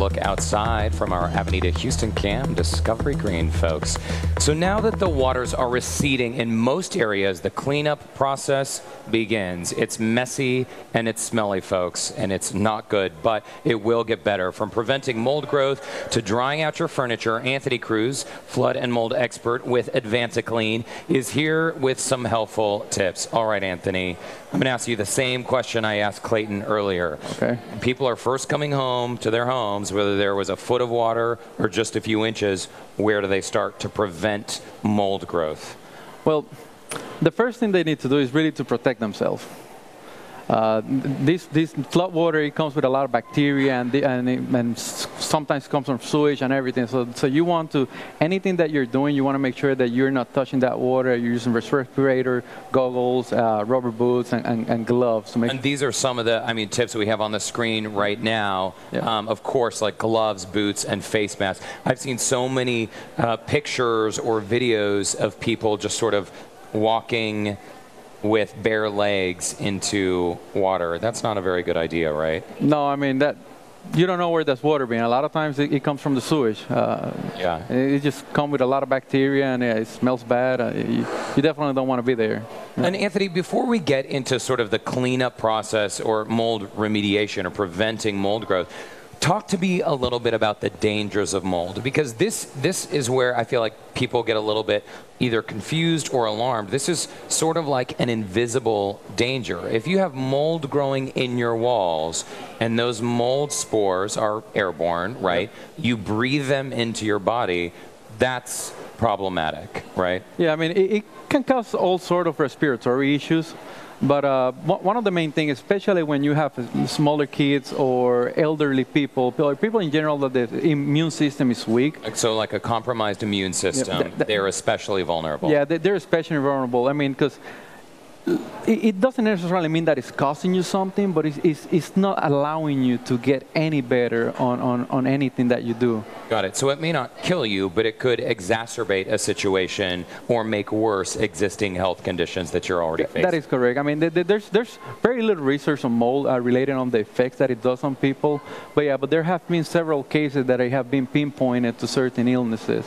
look outside from our Avenida Houston Cam Discovery Green, folks. So now that the waters are receding in most areas, the cleanup process begins. It's messy and it's smelly, folks, and it's not good, but it will get better. From preventing mold growth to drying out your furniture, Anthony Cruz, flood and mold expert with Advanticlean, is here with some helpful tips. All right, Anthony, I'm going to ask you the same question I asked Clayton earlier. Okay. People are first coming home to their homes, whether there was a foot of water or just a few inches. Where do they start to prevent mold growth? Well, the first thing they need to do is really to protect themselves. This flood water, it comes with a lot of bacteria and sometimes comes from sewage and everything. So you want to, anything that you're doing, you want to make sure that you're not touching that water. You're using respirator, goggles, rubber boots, and gloves. To make and these are some of the, tips that we have on the screen right now. Yeah. Of course, like gloves, boots, and face masks. I've seen so many pictures or videos of people just sort of walking with bare legs into water. That's not a very good idea, right? No, that you don't know where that's water being. A lot of times it comes from the sewage. Yeah. It just comes with a lot of bacteria and it smells bad. You definitely don't want to be there. And Anthony, before we get into sort of the cleanup process or mold remediation or preventing mold growth, talk to me a little bit about the dangers of mold, because this is where I feel like people get a little bit either confused or alarmed. This is sort of like an invisible danger. If you have mold growing in your walls and those mold spores are airborne, right? You breathe them into your body, that's problematic, right? Yeah, it can cause all sort of respiratory issues. But one of the main things, especially when you have smaller kids or elderly people, or people in general that the immune system is weak. So like a compromised immune system, they're especially vulnerable. Yeah, they're especially vulnerable. Because it doesn't necessarily mean that it's costing you something, but it's not allowing you to get any better on anything that you do. Got it. So it may not kill you, but it could exacerbate a situation or make worse existing health conditions that you're already facing. That is correct. There's very little research on mold related on the effects that it does on people. But there have been several cases that have been pinpointed to certain illnesses.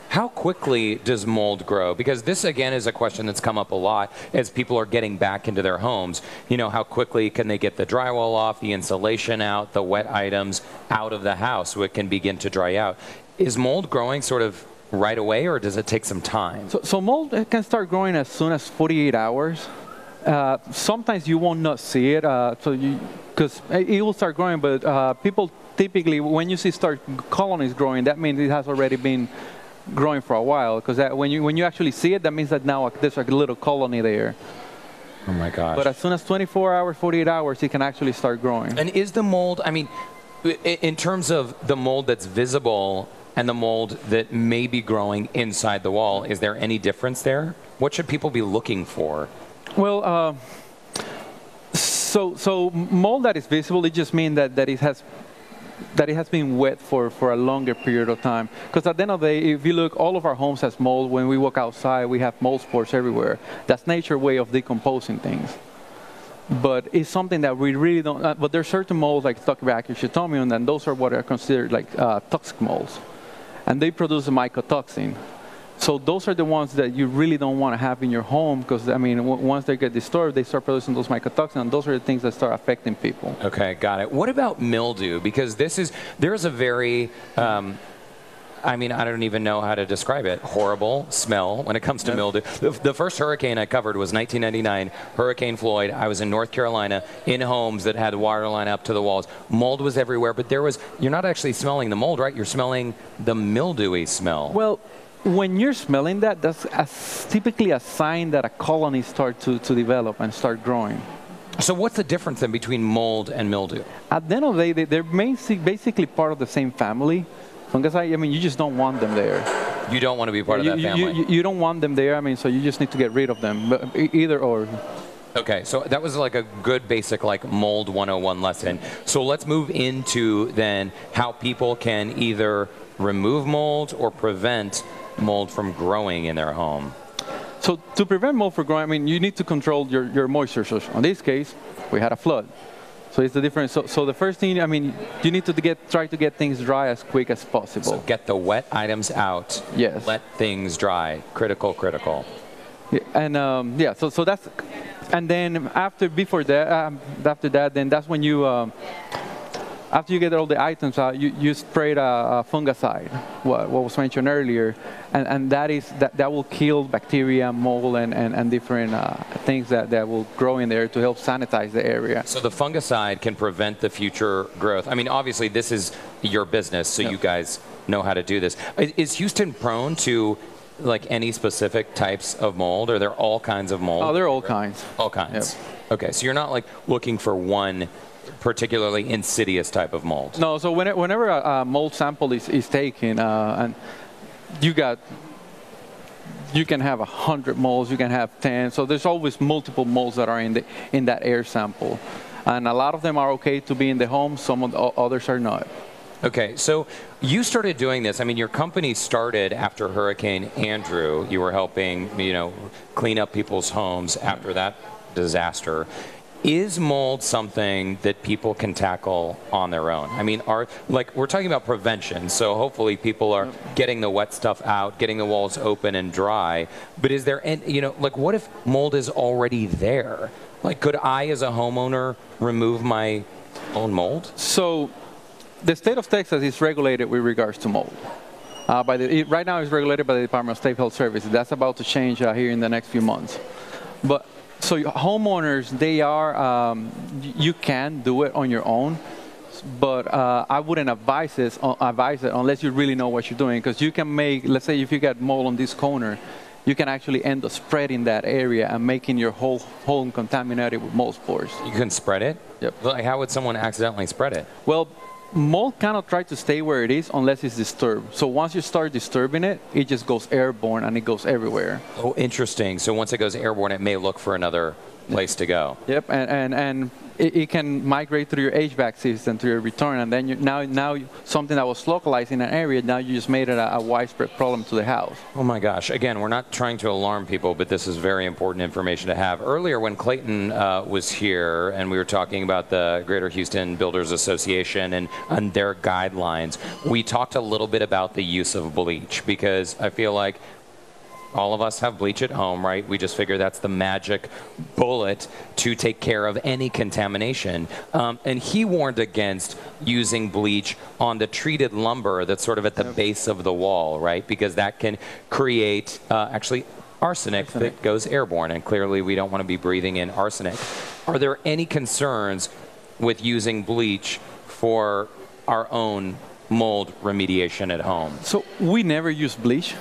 How quickly does mold grow? Because this, again, is a question that's come up a lot as people are getting back into their homes. How quickly can they get the drywall off, the insulation out, the wet items out of the house so it can begin to dry out? Is mold growing sort of right away, or does it take some time? So mold can start growing as soon as 48 hours. Sometimes you will not see it, because it will start growing, but people typically, when you see colonies growing, that means it has already been growing for a while, because when you actually see it, that means that now there's a little colony there. Oh my gosh. But as soon as 24 hours, 48 hours, it can actually start growing. And is the mold, in terms of the mold that's visible and the mold that may be growing inside the wall, is there any difference there? What should people be looking for? Well, so mold that is visible, it just means that it has been wet for a longer period of time. Because at the end of the day, if you look, all of our homes has mold. When we walk outside, we have mold spores everywhere. That's nature's way of decomposing things. But it's something that we really don't, but there's certain molds like Stachybotrys, and those are what are considered like toxic molds. And they produce a mycotoxin. So those are the ones that you really don't want to have in your home, because once they get disturbed, they start producing those mycotoxins, and those are the things that start affecting people. Okay, got it. What about mildew? Because there's a very, I don't even know how to describe it, horrible smell when it comes to mildew. The first hurricane I covered was 1999, Hurricane Floyd. I was in North Carolina in homes that had water line up to the walls. Mold was everywhere, but you're not actually smelling the mold, right? You're smelling the mildewy smell. Well, when you're smelling that, that's typically a sign that a colony starts to develop and start growing. So what's the difference then between mold and mildew? At the end of the day, they're basically part of the same family. Fungus, you just don't want them there. You don't want to be part of that family? You don't want them there, so you just need to get rid of them, but either or. Okay, so that was like a good basic mold 101 lesson. So let's move into then how people can either remove mold or prevent mold from growing in their home. So to prevent mold from growing, you need to control your moisture source. In this case, we had a flood. So it's the difference. So the first thing, I mean, you need to try to get things dry as quick as possible. So get the wet items out. Yes. Let things dry. Critical, critical. Yeah, and yeah, so that's, and then after that, then that's when you, after you get all the items out, you sprayed a fungicide, what was mentioned earlier, and that will kill bacteria, mold, and different things that will grow in there to help sanitize the area. So the fungicide can prevent the future growth. I mean, obviously this is your business, so you guys know how to do this. Is Houston prone to like any specific types of mold? Are there all kinds of mold? Oh, there are all kinds. All kinds. Yep. Okay, so you're not like looking for one particularly insidious type of mold. No, so whenever a mold sample is taken, and you can have 100 molds, you can have 10. So there's always multiple molds that are in that air sample, and a lot of them are okay to be in the home. Some of the others are not. Okay, so you started doing this. I mean, your company started after Hurricane Andrew. You were helping, clean up people's homes after that disaster. Is mold something that people can tackle on their own? I mean, we're talking about prevention, so hopefully people are getting the wet stuff out, getting the walls open and dry. But is there, what if mold is already there? Like, could I, as a homeowner, remove my own mold? So, the state of Texas is regulated with regards to mold. Right now, it's regulated by the Department of State Health Services. That's about to change here in the next few months. But so homeowners, you can do it on your own, but I wouldn't advise it unless you really know what you're doing, because you can make, let's say if you get mold on this corner, you can actually end up spreading that area and making your whole home contaminated with mold spores. You can spread it? Yep. Like, how would someone accidentally spread it? Well, mold cannot try to stay where it is unless it's disturbed. So once you start disturbing it, it just goes airborne and it goes everywhere. Oh, interesting. So once it goes airborne, it may look for another place to go. Yep, and it can migrate through your HVAC system, through your return, and then now something that was localized in an area, now you just made it a widespread problem to the house. Oh my gosh. Again, we're not trying to alarm people, but this is very important information to have. Earlier when Clayton was here and we were talking about the Greater Houston Builders Association and their guidelines, we talked a little bit about the use of bleach, because I feel like all of us have bleach at home, right? We just figure that's the magic bullet to take care of any contamination. And he warned against using bleach on the treated lumber that's sort of at the base of the wall, right? Because that can create actually arsenic that goes airborne, and clearly we don't want to be breathing in arsenic. Are there any concerns with using bleach for our own mold remediation at home? So we never use bleach.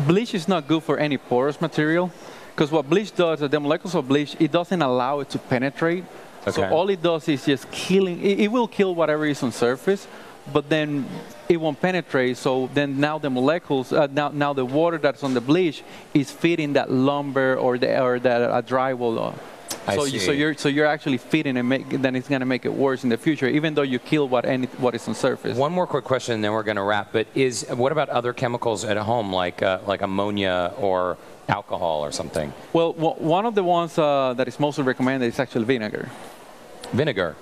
Bleach is not good for any porous material, because what bleach does, the molecules of bleach, it doesn't allow it to penetrate. Okay. So all it does is just killing. It will kill whatever is on surface, but then it won't penetrate. So then now the molecules, now the water that's on the bleach is feeding that lumber or that drywall. So you're actually feeding it, then it's going to make it worse in the future, even though you kill what is on surface. One more quick question, and then we're going to wrap. But what about other chemicals at home, like ammonia or alcohol or something? Well, one of the ones that is mostly recommended is actually vinegar. Vinegar.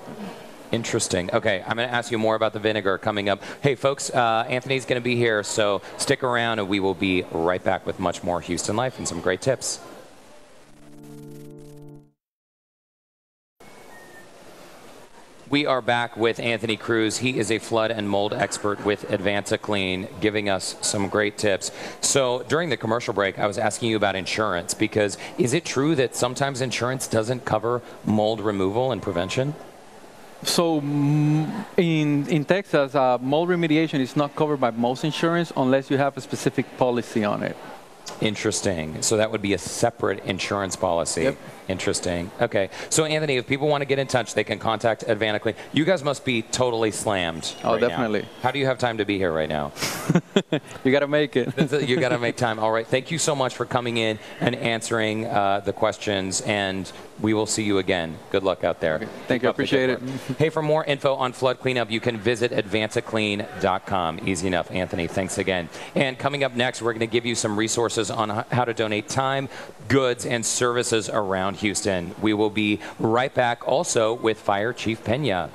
Interesting. Okay, I'm going to ask you more about the vinegar coming up. Hey, folks, Anthony's going to be here, so stick around, and we will be right back with much more Houston Life and some great tips. We are back with Anthony Cruz. He is a flood and mold expert with AdvanceClean, giving us some great tips. So during the commercial break, I was asking you about insurance, because is it true that sometimes insurance doesn't cover mold removal and prevention? So in Texas, mold remediation is not covered by most insurance unless you have a specific policy on it. Interesting. So that would be a separate insurance policy. Yep. Interesting. Okay. So Anthony, if people want to get in touch, they can contact AdvanceClean. You guys must be totally slammed. Oh, definitely. Now. How do you have time to be here right now? You got to make it. You got to make time. All right. Thank you so much for coming in and answering the questions and We will see you again. Good luck out there. Okay. Thank you. I appreciate it. Hey, for more info on flood cleanup, you can visit advancedclean.com. Easy enough, Anthony. Thanks again. And coming up next, we're going to give you some resources on how to donate time, goods, and services around Houston. We will be right back also with Fire Chief Pena.